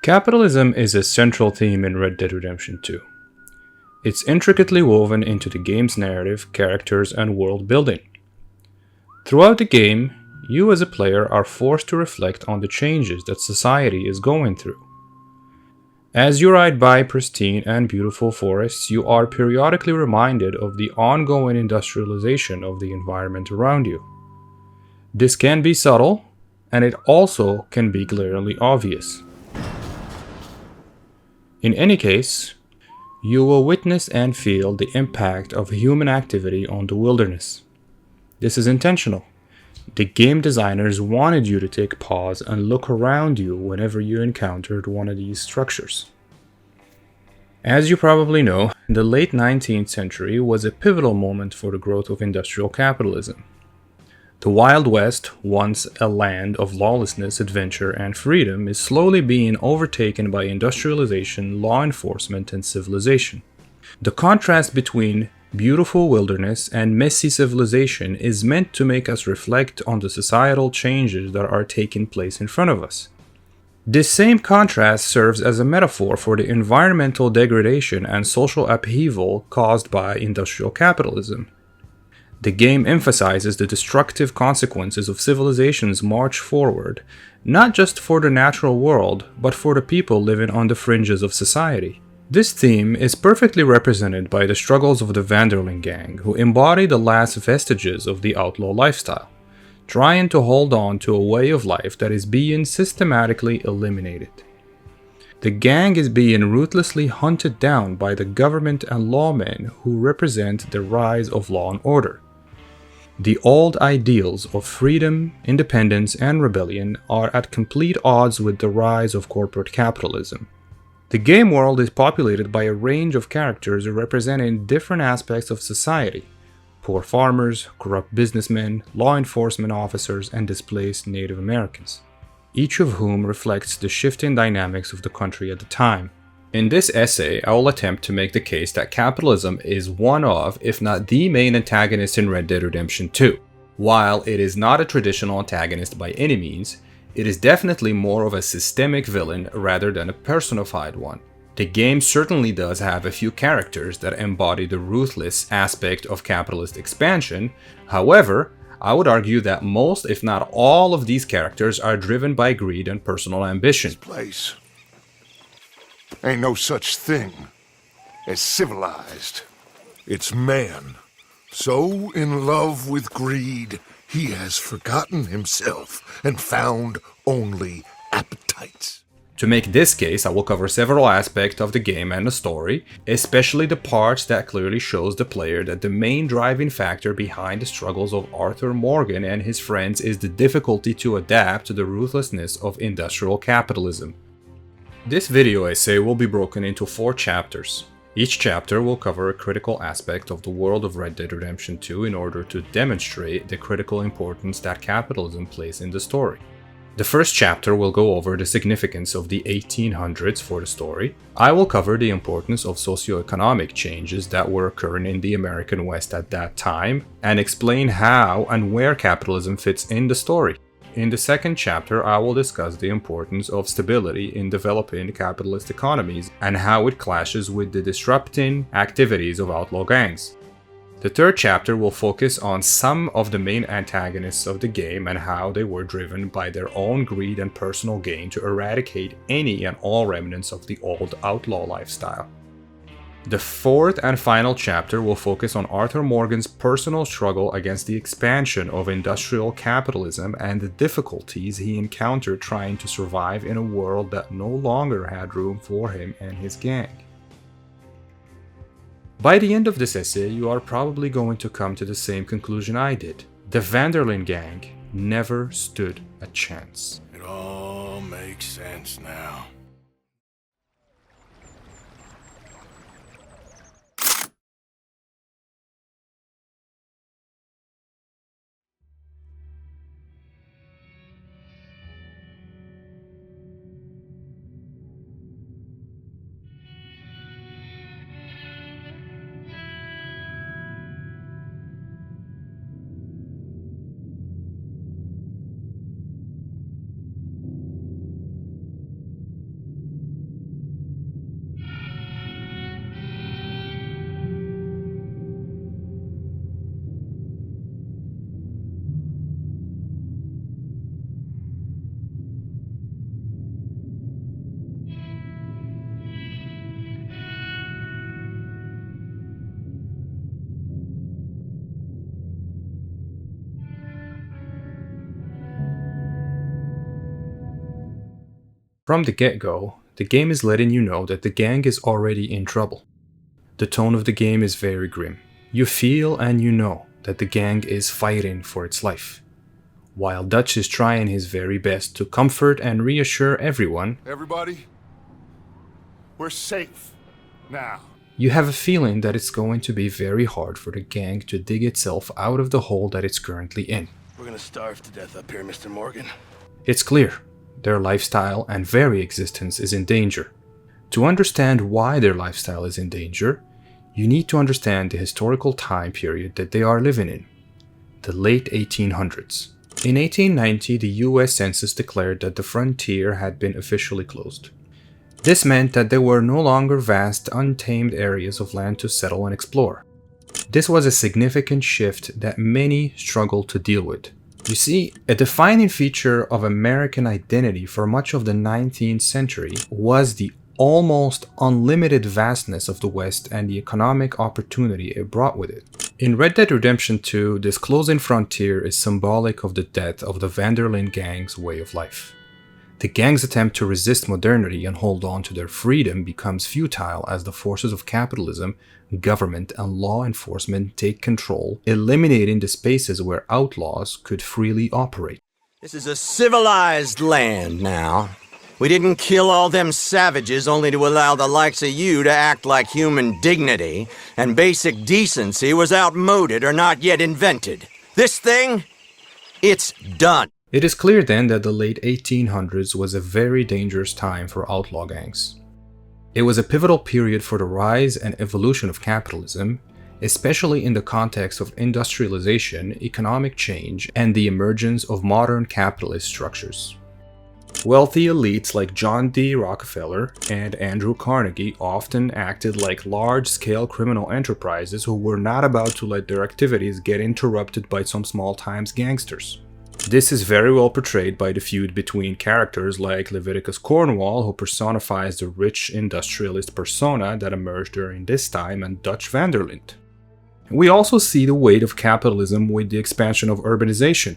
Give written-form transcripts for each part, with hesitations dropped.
Capitalism is a central theme in Red Dead Redemption 2. It's intricately woven into the game's narrative, characters, and world building. Throughout the game, you as a player are forced to reflect on the changes that society is going through. As you ride by pristine and beautiful forests, you are periodically reminded of the ongoing industrialization of the environment around you. This can be subtle, and it also can be glaringly obvious. In any case, you will witness and feel the impact of human activity on the wilderness. This is intentional. The game designers wanted you to take pause and look around you whenever you encountered one of these structures. As you probably know, the late 19th century was a pivotal moment for the growth of industrial capitalism. The Wild West, once a land of lawlessness, adventure, and freedom, is slowly being overtaken by industrialization, law enforcement, and civilization. The contrast between beautiful wilderness and messy civilization is meant to make us reflect on the societal changes that are taking place in front of us. This same contrast serves as a metaphor for the environmental degradation and social upheaval caused by industrial capitalism. The game emphasizes the destructive consequences of civilization's march forward, not just for the natural world, but for the people living on the fringes of society. This theme is perfectly represented by the struggles of the Vanderlyn gang, who embody the last vestiges of the outlaw lifestyle, trying to hold on to a way of life that is being systematically eliminated. The gang is being ruthlessly hunted down by the government and lawmen who represent the rise of law and order. The old ideals of freedom, independence, and rebellion are at complete odds with the rise of corporate capitalism. The game world is populated by a range of characters representing different aspects of society: poor farmers, corrupt businessmen, law enforcement officers, and displaced Native Americans, each of whom reflects the shifting dynamics of the country at the time. In this essay, I will attempt to make the case that capitalism is one of, if not the main antagonist in Red Dead Redemption 2. While it is not a traditional antagonist by any means, it is definitely more of a systemic villain rather than a personified one. The game certainly does have a few characters that embody the ruthless aspect of capitalist expansion. However, I would argue that most, if not all, of these characters are driven by greed and personal ambition. This place ain't no such thing as civilized. It's man, so in love with greed, he has forgotten himself and found only appetites. To make this case, I will cover several aspects of the game and the story, especially the parts that clearly shows the player that the main driving factor behind the struggles of Arthur Morgan and his friends is the difficulty to adapt to the ruthlessness of industrial capitalism. This video essay will be broken into 4 chapters. Each chapter will cover a critical aspect of the world of Red Dead Redemption 2 in order to demonstrate the critical importance that capitalism plays in the story. The first chapter will go over the significance of the 1800s for the story. I will cover the importance of socioeconomic changes that were occurring in the American West at that time, and explain how and where capitalism fits in the story. In the second chapter, I will discuss the importance of stability in developing capitalist economies and how it clashes with the disrupting activities of outlaw gangs. The third chapter will focus on some of the main antagonists of the game and how they were driven by their own greed and personal gain to eradicate any and all remnants of the old outlaw lifestyle. The fourth and final chapter will focus on Arthur Morgan's personal struggle against the expansion of industrial capitalism and the difficulties he encountered trying to survive in a world that no longer had room for him and his gang. By the end of this essay, you are probably going to come to the same conclusion I did. The Vanderlyn gang never stood a chance. It all makes sense now. From the get-go, the game is letting you know that the gang is already in trouble. The tone of the game is very grim. You feel and you know that the gang is fighting for its life, while Dutch is trying his very best to comfort and reassure everyone. Everybody, we're safe now. You have a feeling that it's going to be very hard for the gang to dig itself out of the hole that it's currently in. We're gonna starve to death up here, Mr. Morgan. It's clear their lifestyle and very existence is in danger. To understand why their lifestyle is in danger, you need to understand the historical time period that they are living in, the late 1800s. In 1890, the US Census declared that the frontier had been officially closed. This meant that there were no longer vast, untamed areas of land to settle and explore. This was a significant shift that many struggled to deal with. You see, a defining feature of American identity for much of the 19th century was the almost unlimited vastness of the West and the economic opportunity it brought with it. In Red Dead Redemption 2, this closing frontier is symbolic of the death of the Van der Linde gang's way of life. The gang's attempt to resist modernity and hold on to their freedom becomes futile as the forces of capitalism, government, and law enforcement take control, eliminating the spaces where outlaws could freely operate. This is a civilized land now. We didn't kill all them savages only to allow the likes of you to act like human dignity and basic decency was outmoded or not yet invented. This thing, it's done. It is clear then that the late 1800s was a very dangerous time for outlaw gangs. It was a pivotal period for the rise and evolution of capitalism, especially in the context of industrialization, economic change, and the emergence of modern capitalist structures. Wealthy elites like John D. Rockefeller and Andrew Carnegie often acted like large-scale criminal enterprises who were not about to let their activities get interrupted by some small-time gangsters. This is very well portrayed by the feud between characters like Leviticus Cornwall, who personifies the rich industrialist persona that emerged during this time, and Dutch van der Linde. We also see the weight of capitalism with the expansion of urbanization.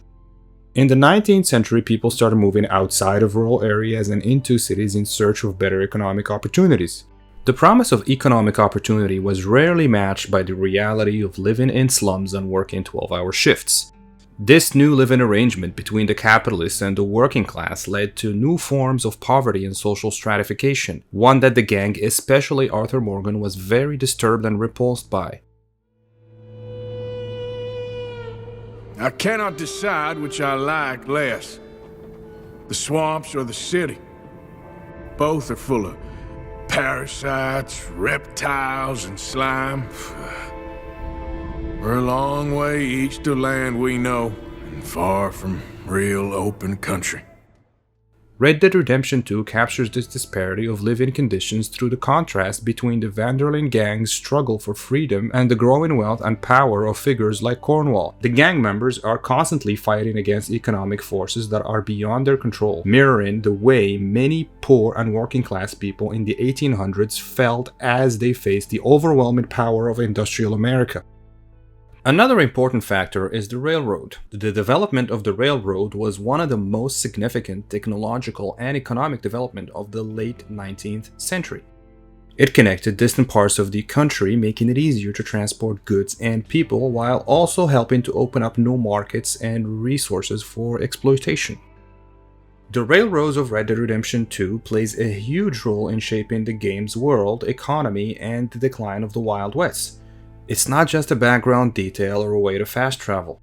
In the 19th century, people started moving outside of rural areas and into cities in search of better economic opportunities. The promise of economic opportunity was rarely matched by the reality of living in slums and working 12-hour shifts. This new living arrangement between the capitalists and the working class led to new forms of poverty and social stratification, one that the gang, especially Arthur Morgan, was very disturbed and repulsed by. I cannot decide which I like less, the swamps or the city. Both are full of parasites, reptiles, and slime. We're a long way east to land we know, and far from real open country. Red Dead Redemption 2 captures this disparity of living conditions through the contrast between the Van der Linde gang's struggle for freedom and the growing wealth and power of figures like Cornwall. The gang members are constantly fighting against economic forces that are beyond their control, mirroring the way many poor and working class people in the 1800s felt as they faced the overwhelming power of industrial America. Another important factor is the railroad. The development of the railroad was one of the most significant technological and economic development of the late 19th century. It connected distant parts of the country, making it easier to transport goods and people, while also helping to open up new markets and resources for exploitation. The railroads of Red Dead Redemption 2 plays a huge role in shaping the game's world, economy, and the decline of the Wild West. It's not just a background detail or a way to fast travel.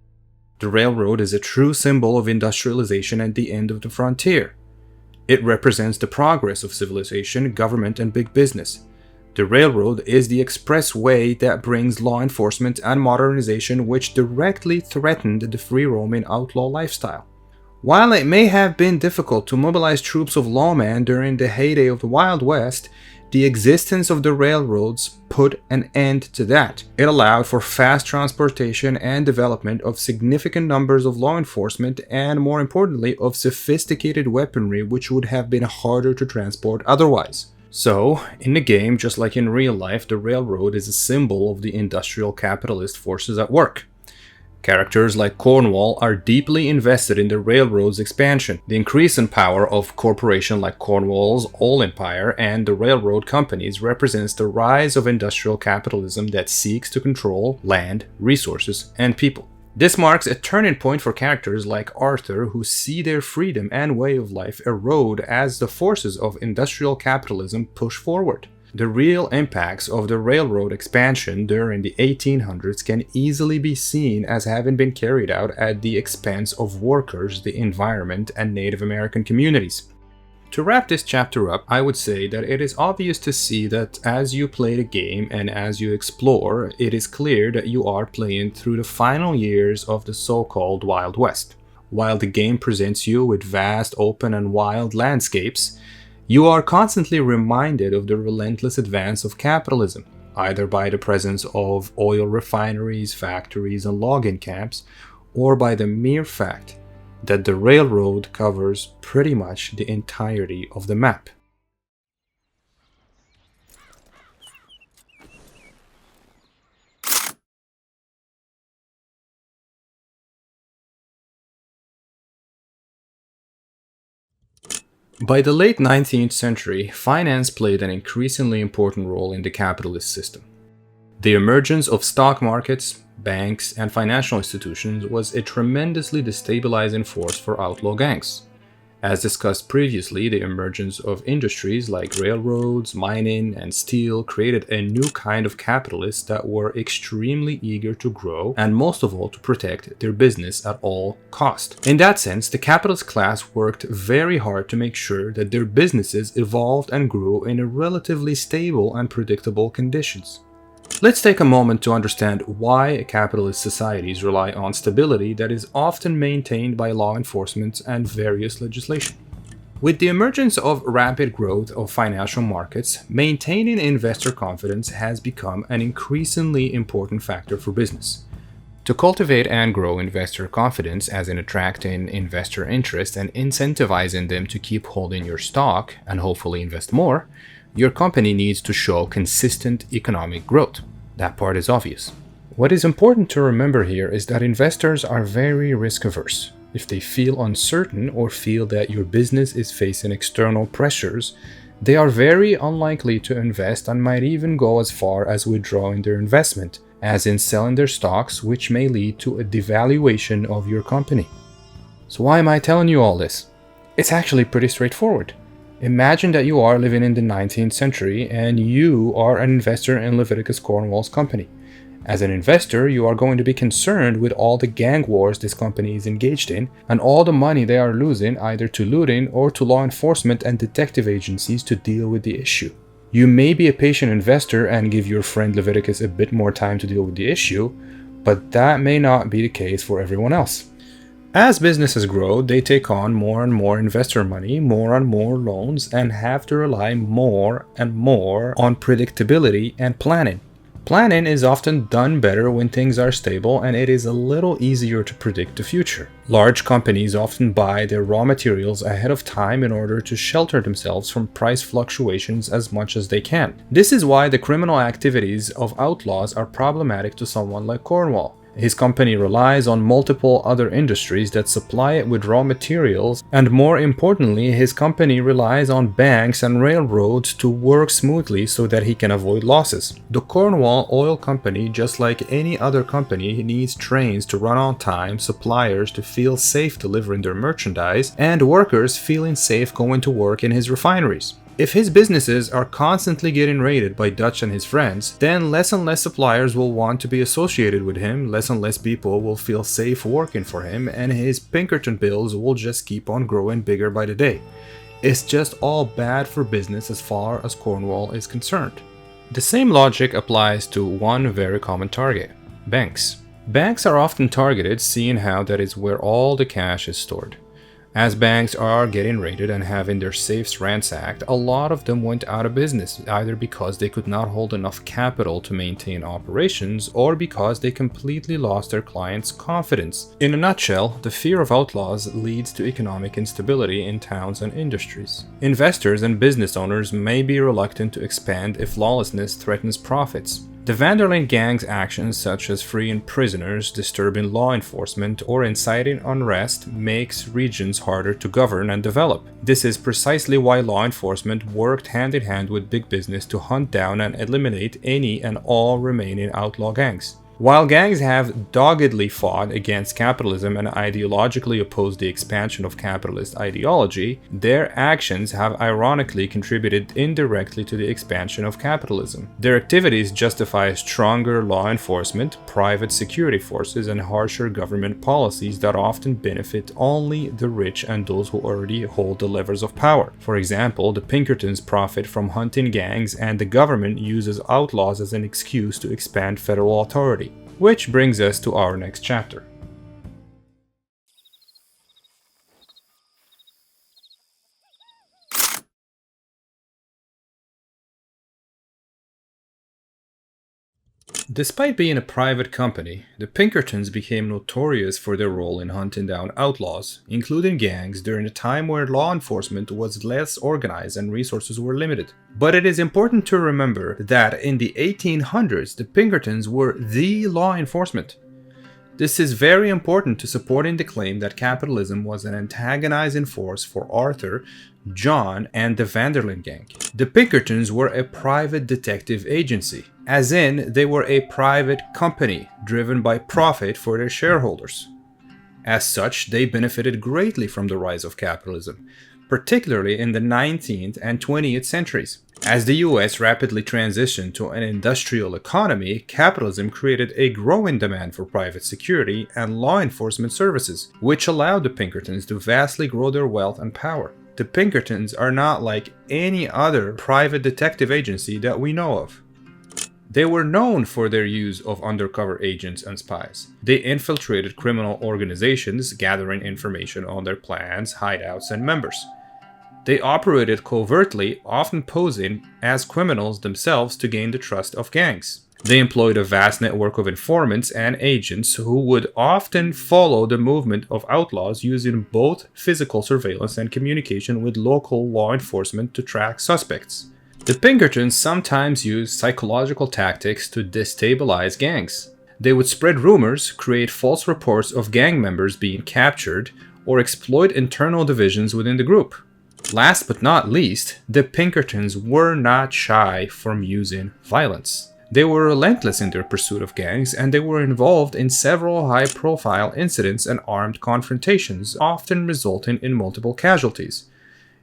The railroad is a true symbol of industrialization and the end of the frontier. It represents the progress of civilization, government, and big business. The railroad is the expressway that brings law enforcement and modernization, which directly threatened the free-roaming outlaw lifestyle. While it may have been difficult to mobilize troops of lawmen during the heyday of the Wild West, the existence of the railroads put an end to that. It allowed for fast transportation and development of significant numbers of law enforcement and, more importantly, of sophisticated weaponry which would have been harder to transport otherwise. So, in the game, just like in real life, the railroad is a symbol of the industrial capitalist forces at work. Characters like Cornwall are deeply invested in the railroad's expansion. The increase in power of corporations like Cornwall's oil empire and the railroad companies represents the rise of industrial capitalism that seeks to control land, resources, and people. This marks a turning point for characters like Arthur, who see their freedom and way of life erode as the forces of industrial capitalism push forward. The real impacts of the railroad expansion during the 1800s can easily be seen as having been carried out at the expense of workers, the environment, and Native American communities. To wrap this chapter up, I would say that it is obvious to see that as you play the game and as you explore, it is clear that you are playing through the final years of the so-called Wild West. While the game presents you with vast, open, and wild landscapes, you are constantly reminded of the relentless advance of capitalism, either by the presence of oil refineries, factories, and logging camps, or by the mere fact that the railroad covers pretty much the entirety of the map. By the late 19th century, finance played an increasingly important role in the capitalist system. The emergence of stock markets, banks, and financial institutions was a tremendously destabilizing force for outlaw gangs. As discussed previously, the emergence of industries like railroads, mining, and steel created a new kind of capitalists that were extremely eager to grow and most of all to protect their business at all cost. In that sense, the capitalist class worked very hard to make sure that their businesses evolved and grew in a relatively stable and predictable conditions. Let's take a moment to understand why capitalist societies rely on stability that is often maintained by law enforcement and various legislation. With the emergence of rapid growth of financial markets, maintaining investor confidence has become an increasingly important factor for business. To cultivate and grow investor confidence, as in attracting investor interest and incentivizing them to keep holding your stock and hopefully invest more, your company needs to show consistent economic growth. That part is obvious. What is important to remember here is that investors are very risk averse. If they feel uncertain or feel that your business is facing external pressures, they are very unlikely to invest and might even go as far as withdrawing their investment, as in selling their stocks, which may lead to a devaluation of your company. So why am I telling you all this? It's actually pretty straightforward. Imagine that you are living in the 19th century and you are an investor in Leviticus Cornwall's company. As an investor, you are going to be concerned with all the gang wars this company is engaged in and all the money they are losing either to looting or to law enforcement and detective agencies to deal with the issue. You may be a patient investor and give your friend Leviticus a bit more time to deal with the issue, but that may not be the case for everyone else. As businesses grow, they take on more and more investor money, more and more loans, and have to rely more and more on predictability and planning. Planning is often done better when things are stable and it is a little easier to predict the future. Large companies often buy their raw materials ahead of time in order to shelter themselves from price fluctuations as much as they can. This is why the criminal activities of outlaws are problematic to someone like Cornwall. His company relies on multiple other industries that supply it with raw materials, and more importantly, his company relies on banks and railroads to work smoothly so that he can avoid losses. The Cornwall Oil Company, just like any other company, needs trains to run on time, suppliers to feel safe delivering their merchandise, and workers feeling safe going to work in his refineries. If his businesses are constantly getting raided by Dutch and his friends, then less and less suppliers will want to be associated with him, less and less people will feel safe working for him, and his Pinkerton bills will just keep on growing bigger by the day. It's just all bad for business as far as Cornwall is concerned. The same logic applies to one very common target: banks. Banks are often targeted, seeing how that is where all the cash is stored. As banks are getting raided and having their safes ransacked, a lot of them went out of business, either because they could not hold enough capital to maintain operations or because they completely lost their clients' confidence. In a nutshell, the fear of outlaws leads to economic instability in towns and industries. Investors and business owners may be reluctant to expand if lawlessness threatens profits. The Vanderlyn gang's actions such as freeing prisoners, disturbing law enforcement, or inciting unrest makes regions harder to govern and develop. This is precisely why law enforcement worked hand in hand with big business to hunt down and eliminate any and all remaining outlaw gangs. While gangs have doggedly fought against capitalism and ideologically opposed the expansion of capitalist ideology, their actions have ironically contributed indirectly to the expansion of capitalism. Their activities justify stronger law enforcement, private security forces, and harsher government policies that often benefit only the rich and those who already hold the levers of power. For example, the Pinkertons profit from hunting gangs, and the government uses outlaws as an excuse to expand federal authority. Which brings us to our next chapter. Despite being a private company, the Pinkertons became notorious for their role in hunting down outlaws, including gangs, during a time where law enforcement was less organized and resources were limited. But it is important to remember that in the 1800s, the Pinkertons were the law enforcement. This is very important to supporting the claim that capitalism was an antagonizing force for Arthur, John, and the Vanderlyn gang. The Pinkertons were a private detective agency, as in they were a private company driven by profit for their shareholders. As such, they benefited greatly from the rise of capitalism, particularly in the 19th and 20th centuries. As the US rapidly transitioned to an industrial economy, capitalism created a growing demand for private security and law enforcement services, which allowed the Pinkertons to vastly grow their wealth and power. The Pinkertons are not like any other private detective agency that we know of. They were known for their use of undercover agents and spies. They infiltrated criminal organizations, gathering information on their plans, hideouts, and members. They operated covertly, often posing as criminals themselves to gain the trust of gangs. They employed a vast network of informants and agents who would often follow the movement of outlaws, using both physical surveillance and communication with local law enforcement to track suspects. The Pinkertons sometimes used psychological tactics to destabilize gangs. They would spread rumors, create false reports of gang members being captured, or exploit internal divisions within the group. Last but not least, the Pinkertons were not shy from using violence. They were relentless in their pursuit of gangs, and they were involved in several high-profile incidents and armed confrontations, often resulting in multiple casualties.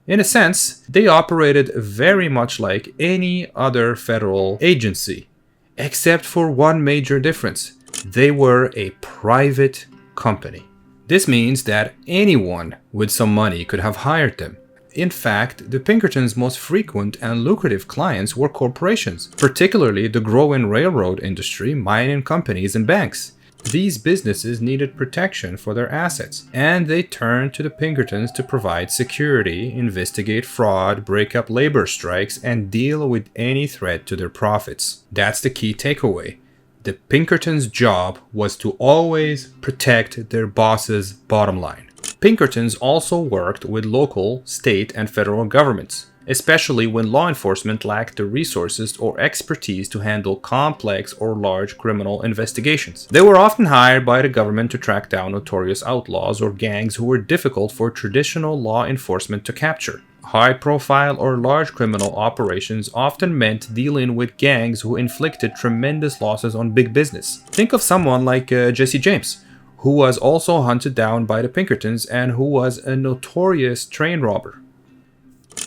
In a sense, they operated very much like any other federal agency, except for one major difference. They were a private company. This means that anyone with some money could have hired them. In fact, the Pinkertons' most frequent and lucrative clients were corporations, particularly the growing railroad industry, mining companies, and banks. These businesses needed protection for their assets, and they turned to the Pinkertons to provide security, investigate fraud, break up labor strikes, and deal with any threat to their profits. That's the key takeaway. The Pinkertons' job was to always protect their boss's bottom line. Pinkertons also worked with local, state, and federal governments, especially when law enforcement lacked the resources or expertise to handle complex or large criminal investigations. They were often hired by the government to track down notorious outlaws or gangs who were difficult for traditional law enforcement to capture. High-profile or large criminal operations often meant dealing with gangs who inflicted tremendous losses on big business. Think of someone like Jesse James, who was also hunted down by the Pinkertons and who was a notorious train robber.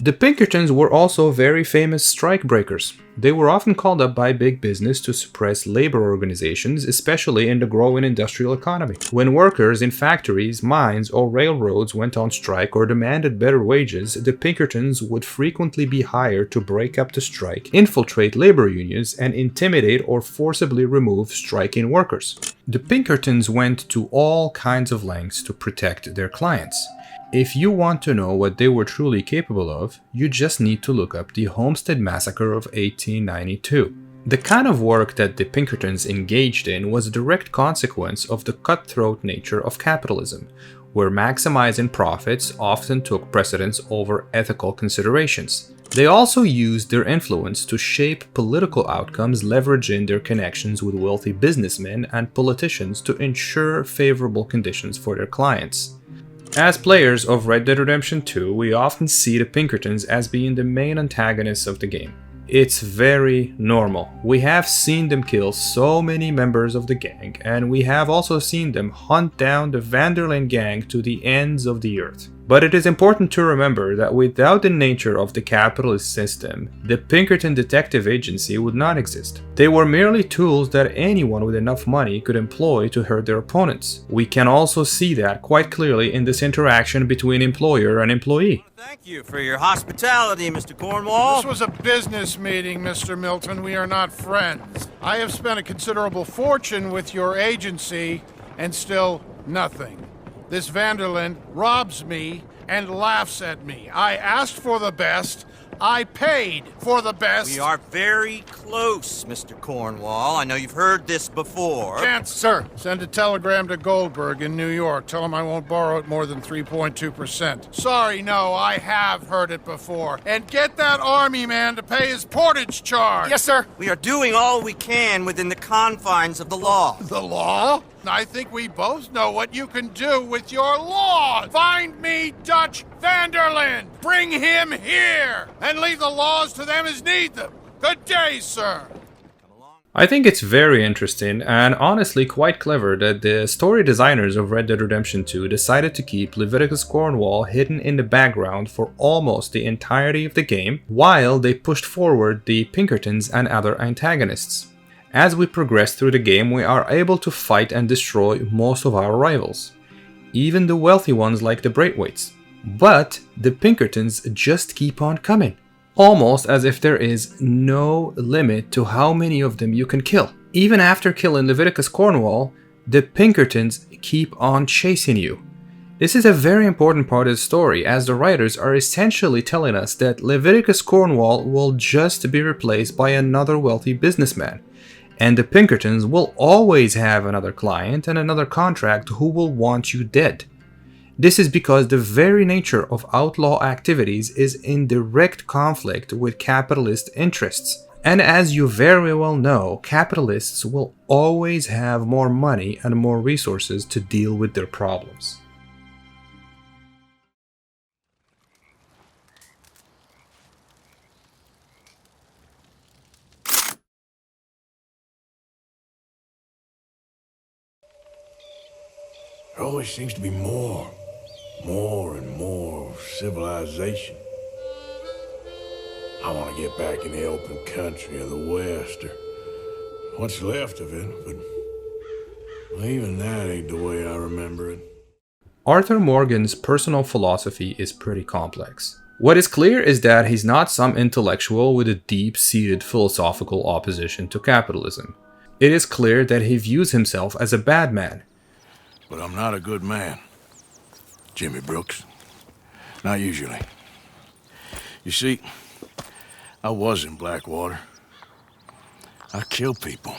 The Pinkertons were also very famous strikebreakers. They were often called up by big business to suppress labor organizations, especially in the growing industrial economy. When workers in factories, mines, or railroads went on strike or demanded better wages, the Pinkertons would frequently be hired to break up the strike, infiltrate labor unions, and intimidate or forcibly remove striking workers. The Pinkertons went to all kinds of lengths to protect their clients. If you want to know what they were truly capable of, you just need to look up the Homestead Massacre of 1892. The kind of work that the Pinkertons engaged in was a direct consequence of the cutthroat nature of capitalism, where maximizing profits often took precedence over ethical considerations. They also used their influence to shape political outcomes, leveraging their connections with wealthy businessmen and politicians to ensure favorable conditions for their clients. As players of Red Dead Redemption 2, we often see the Pinkertons as being the main antagonists of the game. It's very normal. We have seen them kill so many members of the gang, and we have also seen them hunt down the Vanderlyn gang to the ends of the earth. But it is important to remember that without the nature of the capitalist system, the Pinkerton Detective Agency would not exist. They were merely tools that anyone with enough money could employ to hurt their opponents. We can also see that quite clearly in this interaction between employer and employee. Thank you for your hospitality, Mr. Cornwall. This was a business meeting, Mr. Milton. We are not friends. I have spent a considerable fortune with your agency, and still nothing. This Vanderlyn robs me and laughs at me. I asked for the best. I paid for the best. We are very close, Mr. Cornwall. I know you've heard this before. Chance, sir. Send a telegram to Goldberg in New York. Tell him I won't borrow it more than 3.2%. Sorry, no, I have heard it before. And get that army man to pay his portage charge. Yes, sir. We are doing all we can within the confines of the law. The law? I think we both know what you can do with your laws. Find me Dutch Vanderlyn. Bring him here. And leave the laws to them as need them. Good day, sir. I think it's very interesting and honestly quite clever that the story designers of Red Dead Redemption 2 decided to keep Leviticus Cornwall hidden in the background for almost the entirety of the game, while they pushed forward the Pinkertons and other antagonists. As we progress through the game, we are able to fight and destroy most of our rivals, even the wealthy ones like the Braithwaites. But the Pinkertons just keep on coming, almost as if there is no limit to how many of them you can kill. Even after killing Leviticus Cornwall, the Pinkertons keep on chasing you. This is a very important part of the story, as the writers are essentially telling us that Leviticus Cornwall will just be replaced by another wealthy businessman. And the Pinkertons will always have another client and another contract who will want you dead. This is because the very nature of outlaw activities is in direct conflict with capitalist interests. And as you very well know, capitalists will always have more money and more resources to deal with their problems. There always seems to be more and more civilization. I want to get back in the open country of the West, or what's left of it, but well, even that ain't the way I remember it. Arthur Morgan's personal philosophy is pretty complex. What is clear is that he's not some intellectual with a deep-seated philosophical opposition to capitalism. It is clear that he views himself as a bad man. But I'm not a good man, Jimmy Brooks. Not usually. You see, I was in Blackwater. I killed people.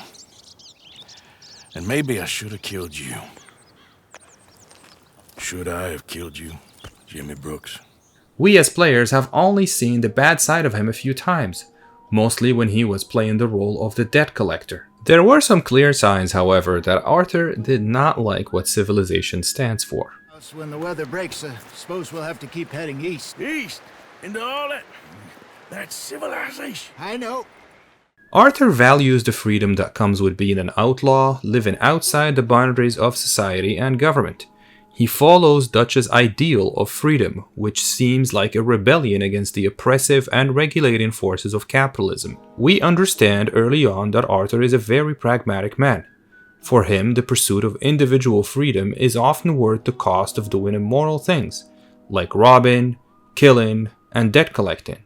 And maybe I should have killed you. Should I have killed you, Jimmy Brooks? We as players have only seen the bad side of him a few times, mostly when he was playing the role of the debt collector. There were some clear signs, however, that Arthur did not like what civilization stands for. When the weather breaks, I suppose we'll have to keep heading east. East? Into all that? That's civilization. I know. Arthur values the freedom that comes with being an outlaw, living outside the boundaries of society and government. He follows Dutch's ideal of freedom, which seems like a rebellion against the oppressive and regulating forces of capitalism. We understand early on that Arthur is a very pragmatic man. For him, the pursuit of individual freedom is often worth the cost of doing immoral things, like robbing, killing, and debt collecting.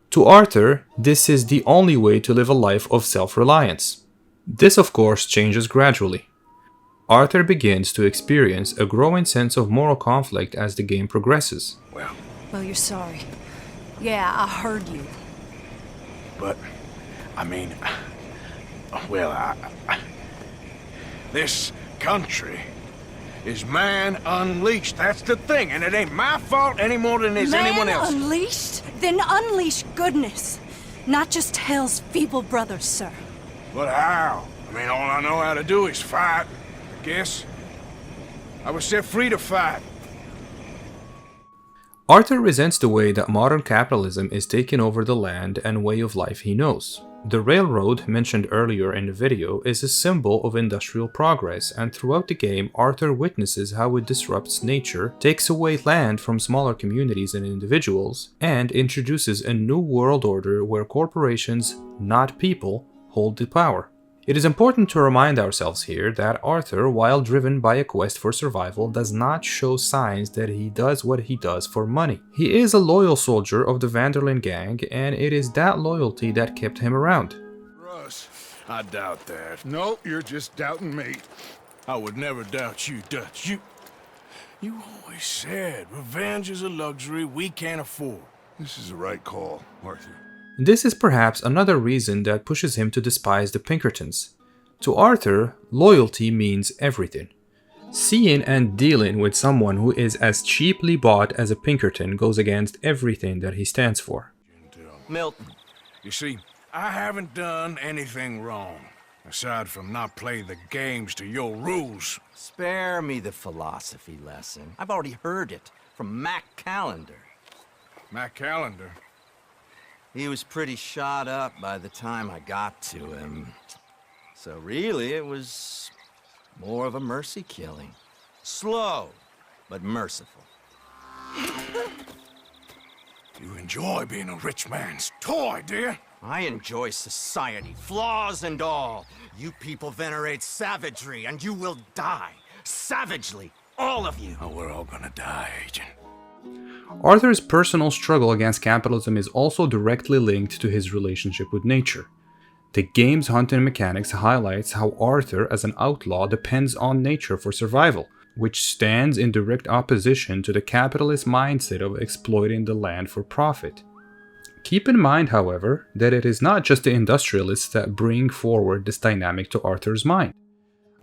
To Arthur, this is the only way to live a life of self-reliance. This, of course, changes gradually. Arthur begins to experience a growing sense of moral conflict as the game progresses. Well, you're sorry. Yeah, I heard you. But, I mean, well, this country is man unleashed. That's the thing, and it ain't my fault any more than it's anyone Man else's. unleashed? Then unleash goodness. Not just hell's feeble brothers, sir. But how? I mean, all I know how to do is fight, I guess. I was set free to fight. Arthur resents the way that modern capitalism is taking over the land and way of life he knows. The railroad, mentioned earlier in the video, is a symbol of industrial progress, and throughout the game, Arthur witnesses how it disrupts nature, takes away land from smaller communities and individuals, and introduces a new world order where corporations, not people, hold the power. It is important to remind ourselves here that Arthur, while driven by a quest for survival, does not show signs that he does what he does for money. He is a loyal soldier of the Vanderlyn gang, and it is that loyalty that kept him around. Russ, I doubt that. No, you're just doubting me. I would never doubt you, Dutch. You always said revenge is a luxury we can't afford. This is the right call, Arthur. This is perhaps another reason that pushes him to despise the Pinkertons. To Arthur, loyalty means everything. Seeing and dealing with someone who is as cheaply bought as a Pinkerton goes against everything that he stands for. Milton, You see, I haven't done anything wrong, aside from not playing the games to your rules. spare me the philosophy lesson. I've already heard it from Mac Callender. Matt Callender. He was pretty shot up by the time I got to him. So really, it was more of a mercy killing. Slow, but merciful. You enjoy being a rich man's toy, do you? I enjoy society, flaws and all. You people venerate savagery, and you will die. Savagely, all of you. Oh, we're all gonna die, Agent. Arthur's personal struggle against capitalism is also directly linked to his relationship with nature. The game's hunting mechanics highlights how Arthur, as an outlaw, depends on nature for survival, which stands in direct opposition to the capitalist mindset of exploiting the land for profit. Keep in mind, however, that it is not just the industrialists that bring forward this dynamic to Arthur's mind.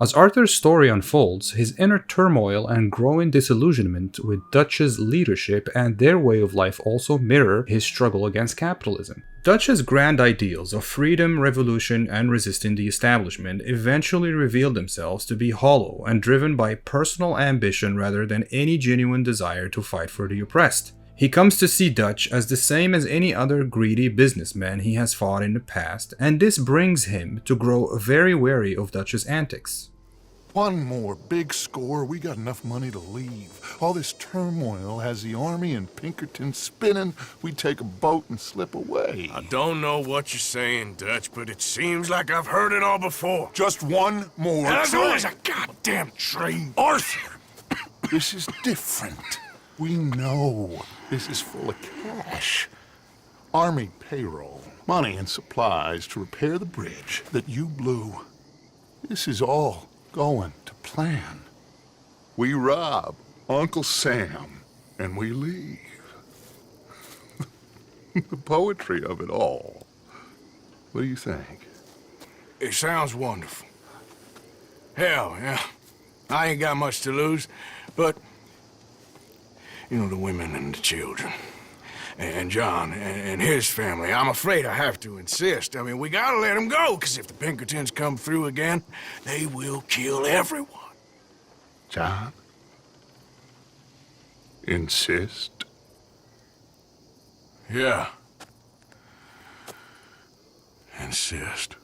As Arthur's story unfolds, his inner turmoil and growing disillusionment with Dutch's leadership and their way of life also mirror his struggle against capitalism. Dutch's grand ideals of freedom, revolution, and resisting the establishment eventually reveal themselves to be hollow and driven by personal ambition rather than any genuine desire to fight for the oppressed. He comes to see Dutch as the same as any other greedy businessman he has fought in the past, and this brings him to grow very wary of Dutch's antics. One more big score, we got enough money to leave. All this turmoil has the army and Pinkerton spinning. We take a boat and slip away. I don't know what you're saying, Dutch, but it seems like I've heard it all before. Just one more And there's train. always a goddamn train. Arthur! This is different. We know this is full of cash. Army payroll, money and supplies to repair the bridge that you blew. This is all going to plan. We rob Uncle Sam and we leave. The poetry of it all. What do you think? It sounds wonderful. Hell, yeah. I ain't got much to lose, but... You know, the women and the children. And John and his family. I'm afraid I have to insist. I mean, we gotta let them go, because if the Pinkertons come through again, they will kill everyone. John? Insist? Yeah. Insist.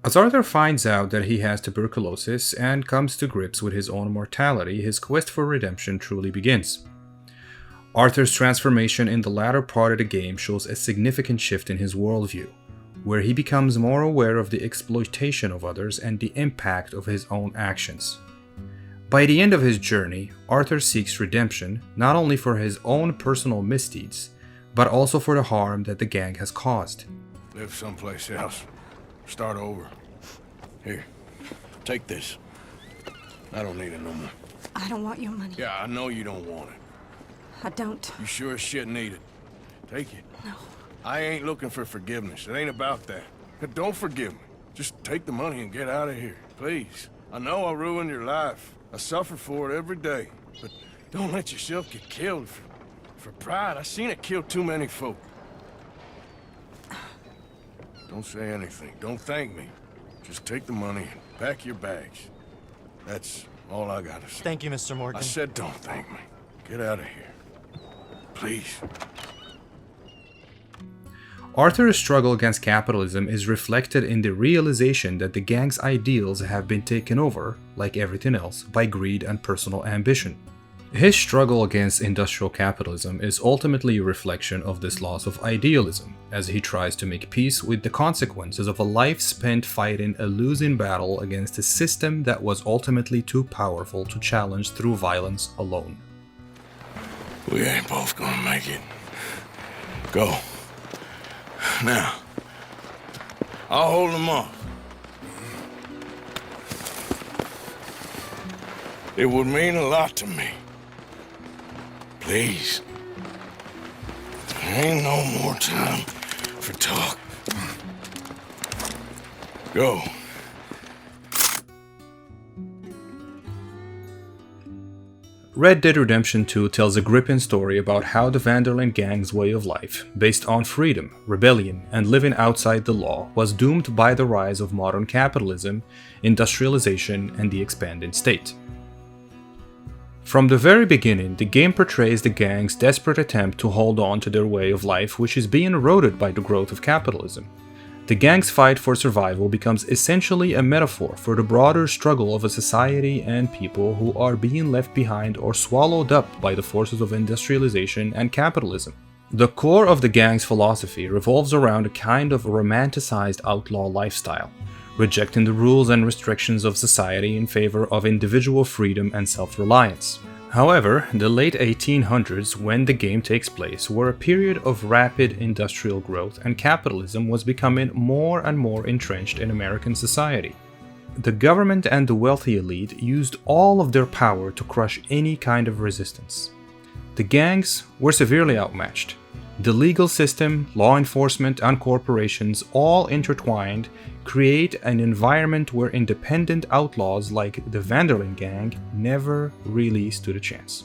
As Arthur finds out that he has tuberculosis and comes to grips with his own mortality, his quest for redemption truly begins. Arthur's transformation in the latter part of the game shows a significant shift in his worldview, where he becomes more aware of the exploitation of others and the impact of his own actions. By the end of his journey, Arthur seeks redemption not only for his own personal misdeeds, but also for the harm that the gang has caused. Live someplace else. Start over. Here, take this. I don't need it no more. I don't want your money. Yeah, I know you don't want it. I don't. You sure as shit need it. Take it. No. I ain't looking for forgiveness. It ain't about that. But don't forgive me. Just take the money and get out of here, please. I know I ruined your life. I suffer for it every day. But don't let yourself get killed for pride. I seen it kill too many folk. Don't say anything. Don't thank me. Just take the money and pack your bags. That's all I gotta say. Thank you, Mr. Morgan. I said don't thank me. Get out of here. Please. Arthur's struggle against capitalism is reflected in the realization that the gang's ideals have been taken over, like everything else, by greed and personal ambition. His struggle against industrial capitalism is ultimately a reflection of this loss of idealism, as he tries to make peace with the consequences of a life spent fighting a losing battle against a system that was ultimately too powerful to challenge through violence alone. We ain't both gonna make it. Go. Now, I'll hold them off. It would mean a lot to me. Please. There ain't no more time for talk. Go. Red Dead Redemption 2 tells a gripping story about how the Van der Linde gang's way of life, based on freedom, rebellion, and living outside the law, was doomed by the rise of modern capitalism, industrialization, and the expanding state. From the very beginning, the game portrays the gang's desperate attempt to hold on to their way of life, which is being eroded by the growth of capitalism. The gang's fight for survival becomes essentially a metaphor for the broader struggle of a society and people who are being left behind or swallowed up by the forces of industrialization and capitalism. The core of the gang's philosophy revolves around a kind of romanticized outlaw lifestyle, rejecting the rules and restrictions of society in favor of individual freedom and self-reliance. However, the late 1800s, when the game takes place, were a period of rapid industrial growth, and capitalism was becoming more and more entrenched in American society. The government and the wealthy elite used all of their power to crush any kind of resistance. The gangs were severely outmatched. The legal system, law enforcement, and corporations, all intertwined, create an environment where independent outlaws like the Van der Linde gang never really stood a chance.